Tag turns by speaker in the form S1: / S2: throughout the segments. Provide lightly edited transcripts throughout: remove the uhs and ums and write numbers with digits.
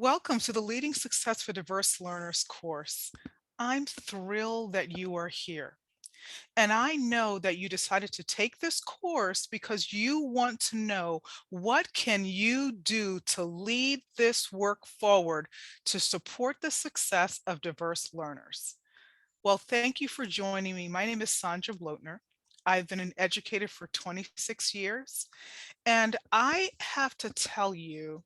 S1: Welcome to the Leading Success for Diverse Learners course. I'm thrilled that you are here. And I know that you decided to take this course because you want to know what can you do to lead this work forward to support the success of diverse learners. Well, thank you for joining me. My name is Sandra Blotner. I've been an educator for 26 years, and I have to tell you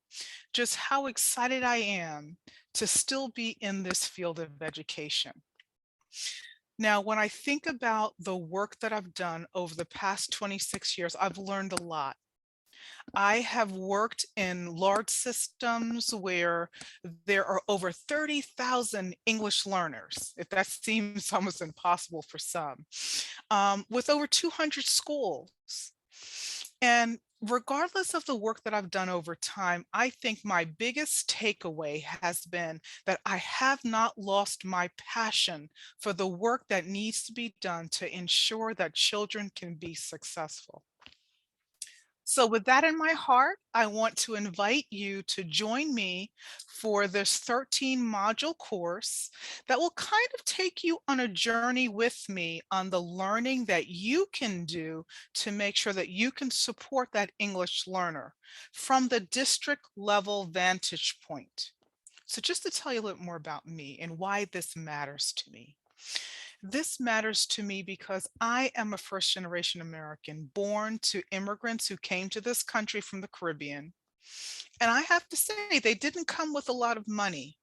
S1: just how excited I am to still be in this field of education. Now, when I think about the work that I've done over the past 26 years, I've learned a lot. I have worked in large systems where there are over 30,000 English learners, if that seems almost impossible for some, with over 200 schools. And regardless of the work that I've done over time, I think my biggest takeaway has been that I have not lost my passion for the work that needs to be done to ensure that children can be successful. So, with that in my heart, I want to invite you to join me for this 13 module course that will kind of take you on a journey with me on the learning that you can do to make sure that you can support that English learner from the district level vantage point. So, just to tell you a little more about me and why this matters to me. This matters to me because I am a first generation American born to immigrants who came to this country from the Caribbean. And I have to say, they didn't come with a lot of money.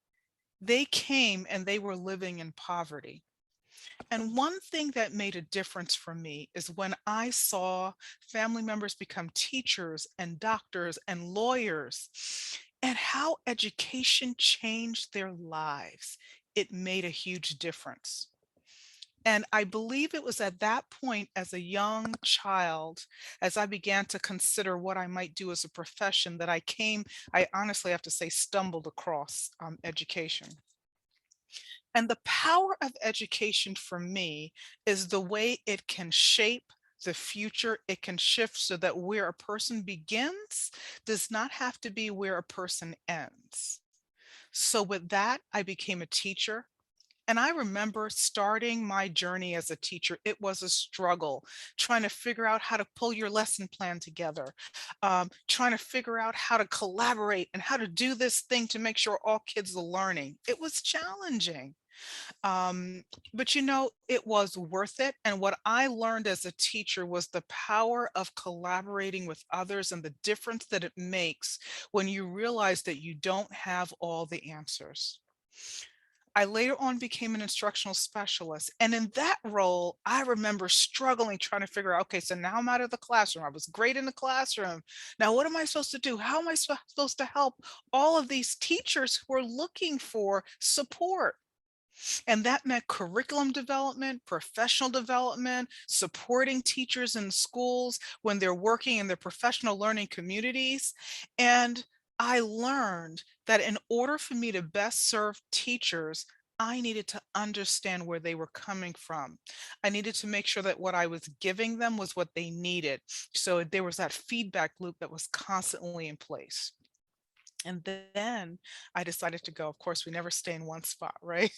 S1: They came and they were living in poverty. And one thing that made a difference for me is when I saw family members become teachers and doctors and lawyers, and how education changed their lives. It made a huge difference. And I believe it was at that point as a young child, as I began to consider what I might do as a profession, that I honestly have to say, stumbled across education. And the power of education for me is the way it can shape the future. It can shift so that where a person begins does not have to be where a person ends. So, with that, I became a teacher. And I remember starting my journey as a teacher. It was a struggle trying to figure out how to pull your lesson plan together, trying to figure out how to collaborate and how to do this thing to make sure all kids are learning. It was challenging. Um, but it was worth it. And what I learned as a teacher was the power of collaborating with others and the difference that it makes when you realize that you don't have all the answers. I later on became an instructional specialist. And in that role, I remember struggling trying to figure out, okay, so now I'm out of the classroom. I was great in the classroom. Now, what am I supposed to do? How am I supposed to help all of these teachers who are looking for support? And that meant curriculum development, professional development, supporting teachers in schools when they're working in their professional learning communities. And I learned that in order for me to best serve teachers, I needed to understand where they were coming from. I needed to make sure that what I was giving them was what they needed. So there was that feedback loop that was constantly in place. And then I decided to go. Of course, we never stay in one spot, right?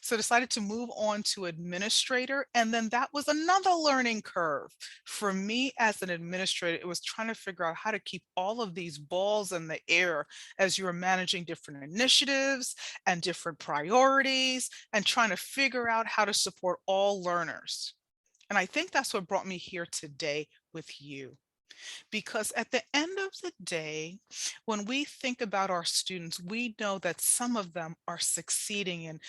S1: So decided to move on to administrator. And then that was another learning curve. For me as an administrator, it was trying to figure out how to keep all of these balls in the air as you are managing different initiatives and different priorities and trying to figure out how to support all learners. And I think that's what brought me here today with you. Because at the end of the day, when we think about our students, we know that some of them are succeeding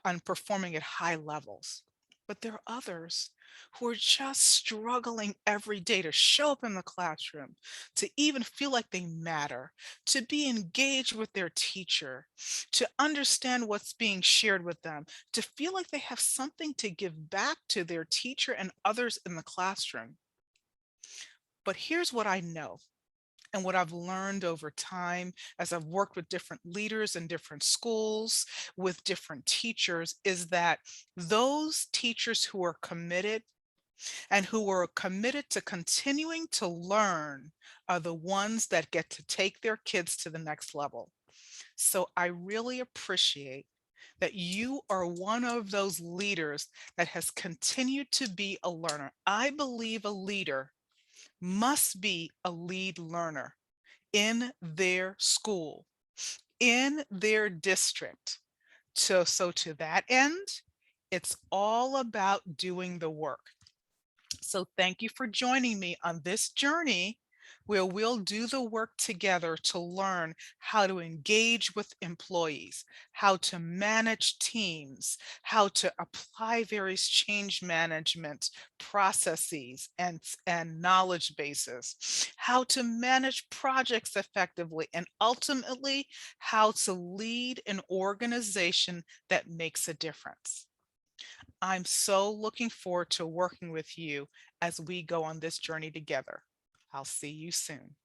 S1: and performing at high levels. But there are others who are just struggling every day to show up in the classroom, to even feel like they matter, to be engaged with their teacher, to understand what's being shared with them, to feel like they have something to give back to their teacher and others in the classroom. But here's what I know and what I've learned over time as I've worked with different leaders in different schools, with different teachers, is that those teachers who are committed and who are committed to continuing to learn are the ones that get to take their kids to the next level. So I really appreciate that you are one of those leaders that has continued to be a learner. I believe a leader must be a lead learner in their school, in their district. So to that end, it's all about doing the work. So thank you for joining me on this journey where we'll do the work together to learn how to engage with employees, how to manage teams, how to apply various change management processes and knowledge bases, how to manage projects effectively, and ultimately how to lead an organization that makes a difference. I'm so looking forward to working with you as we go on this journey together. I'll see you soon.